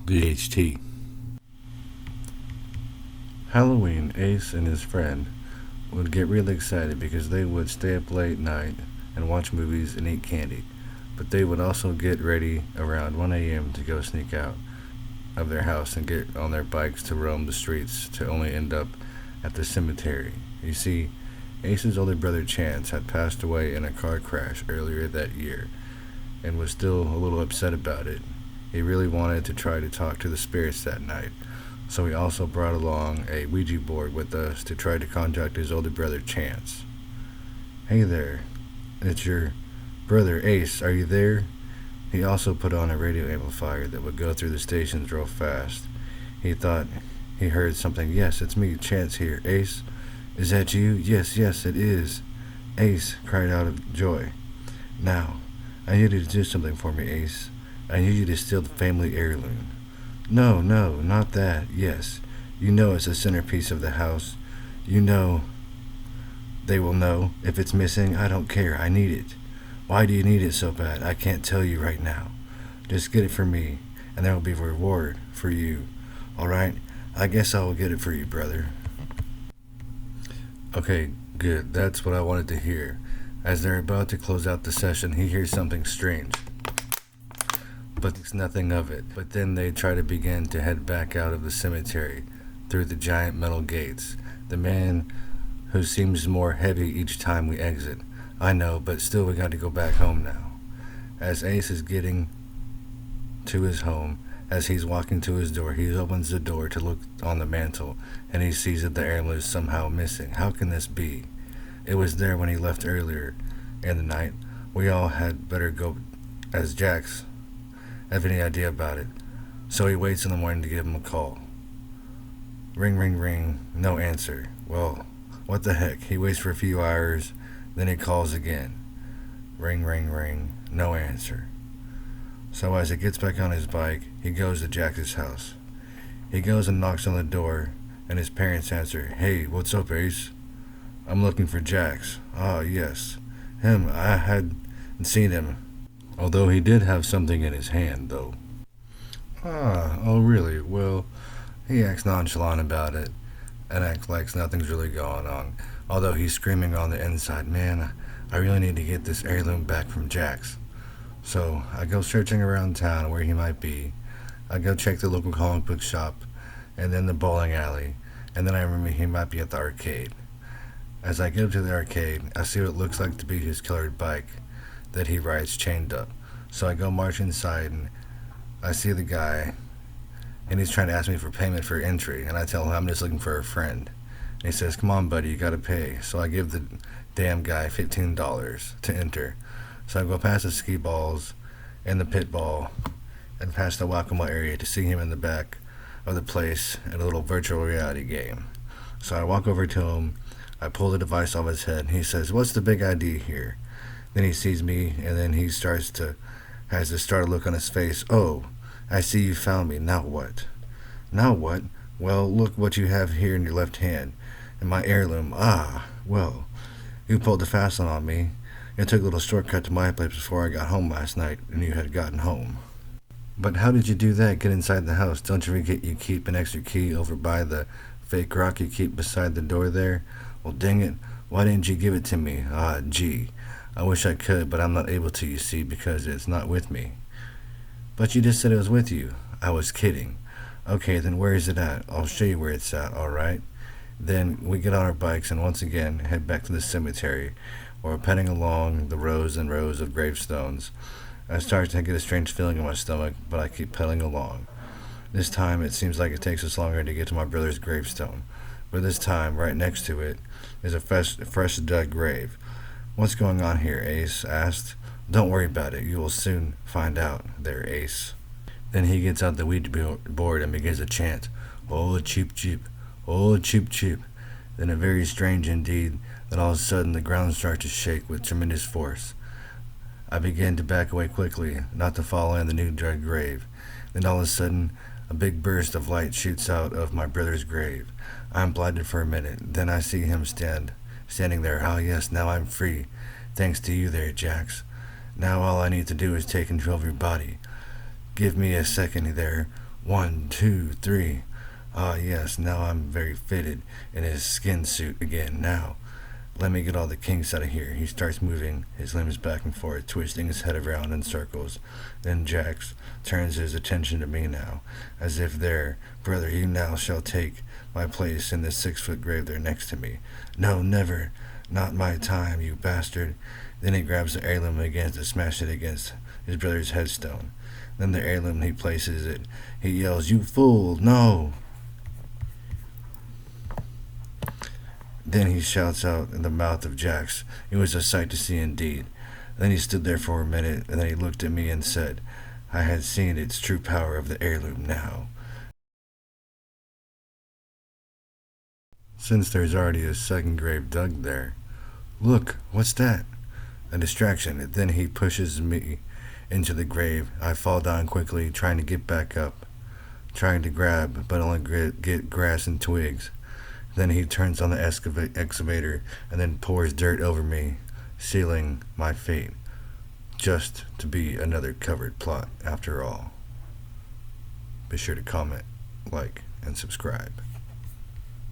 DHT. Halloween, Ace and his friend would get really excited because they would stay up late night and watch movies and eat candy. But they would also get ready around 1 a.m. to go sneak out of their house and get on their bikes to roam the streets to only end up at the cemetery. You see, Ace's older brother Chance had passed away in a car crash earlier that year and was still a little upset about it. He really wanted to try to talk to the spirits that night, so he also brought along a Ouija board with us to try to contact his older brother Chance. Hey there, it's your brother Ace, are you there? He also put on a radio amplifier that would go through the stations real fast. He thought he heard something. Yes, it's me, Chance here. Ace, is that you? Yes, yes, it is. Ace cried out of joy. Now, I need you to do something for me, Ace. I need you to steal the family heirloom. No, no, not that. Yes, you know it's the centerpiece of the house. You know they will know. If it's missing, I don't care. I need it. Why do you need it so bad? I can't tell you right now. Just get it for me, and there will be a reward for you. All right? I guess I will get it for you, brother. Okay, good. That's what I wanted to hear. As they're about to close out the session, he hears something strange, but thinks nothing of it. But then they try to begin to head back out of the cemetery through the giant metal gates. The man who seems more heavy each time we exit. I know, but still we got to go back home now. As Ace is getting to his home, as he's walking to his door, he opens the door to look on the mantle, and he sees that the heirloom is somehow missing. How can this be? It was there when he left earlier in the night. We all had better go, as Jax have any idea about it. So he waits in the morning to give him a call. Ring, ring, ring. No answer. Well, what the heck? He waits for a few hours, then he calls again. Ring, ring, ring. No answer. So as he gets back on his bike, he goes to Jax's house. He goes and knocks on the door, and his parents answer. Hey, what's up, Ace? I'm looking for Jax. Ah, yes. Him. I hadn't seen him. Although he did have something in his hand, though. Ah, oh really? Well, he acts nonchalant about it and acts like nothing's really going on. Although he's screaming on the inside, man, I really need to get this heirloom back from Jax. So I go searching around town where he might be. I go check the local comic book shop, and then the bowling alley, and then I remember he might be at the arcade. As I get up to the arcade, I see what looks like to be his colored bike that he rides chained up. So I go march inside, and I see the guy, and he's trying to ask me for payment for entry, and I tell him I'm just looking for a friend. And he says, come on, buddy, you gotta pay. So I give the damn guy $15 to enter. So I go past the ski balls and the pit ball and past the Whack-A-Mole area to see him in the back of the place in a little virtual reality game. So I walk over to him, I pull the device off his head, and he says, what's the big idea here? Then he sees me, and then he has this startled look on his face. Oh, I see you found me. Now what? Now what? Well, look what you have here in your left hand. And my heirloom. Ah, well, you pulled the fast one on me. You took a little shortcut to my place before I got home last night, and you had gotten home. But how did you do that? Get inside the house. Don't you forget you keep an extra key over by the fake rock you keep beside the door there? Well, dang it. Why didn't you give it to me? Ah, gee. I wish I could, but I'm not able to, you see, because it's not with me. But you just said it was with you. I was kidding. Okay, then where is it at? I'll show you where it's at, all right? Then we get on our bikes and once again head back to the cemetery. We're petting along the rows and rows of gravestones. I start to get a strange feeling in my stomach, but I keep pedaling along. This time it seems like it takes us longer to get to my brother's gravestone. But this time, right next to it, is a fresh dug grave. What's going on here? Ace asked. Don't worry about it. You will soon find out there, Ace. Then he gets out the Ouija board and begins to chant, oh, cheep, cheep. Oh, cheep, cheep. Then a very strange indeed, then all of a sudden the ground starts to shake with tremendous force. I begin to back away quickly, not to fall in the new dug grave. Then all of a sudden, a big burst of light shoots out of my brother's grave. I'm blinded for a minute. Then I see him standing there. Ah, yes, now I'm free. Thanks to you there, Jax. Now all I need to do is take control of your body. Give me a second there. 1, 2, 3. Ah, yes, now I'm very fitted in his skin suit again. Now, let me get all the kinks out of here. He starts moving his limbs back and forth, twisting his head around in circles. Then Jax turns his attention to me now, as if there, brother, you now shall take my place in this 6-foot grave there next to me. No, never. Not my time, you bastard. Then he grabs the heirloom and begins to smash it against his brother's headstone. Then the heirloom, he places it. He yells, "You fool, no!" Then he shouts out in the mouth of Jax. It was a sight to see indeed. Then he stood there for a minute, and then he looked at me and said, I had seen its true power of the heirloom now. Since there's already a second grave dug there. Look, what's that? A distraction. And then he pushes me into the grave. I fall down quickly, trying to get back up, trying to grab, but only get grass and twigs. Then he turns on the excavator and then pours dirt over me, sealing my fate. Just to be another covered plot after all. Be sure to comment, like, and subscribe.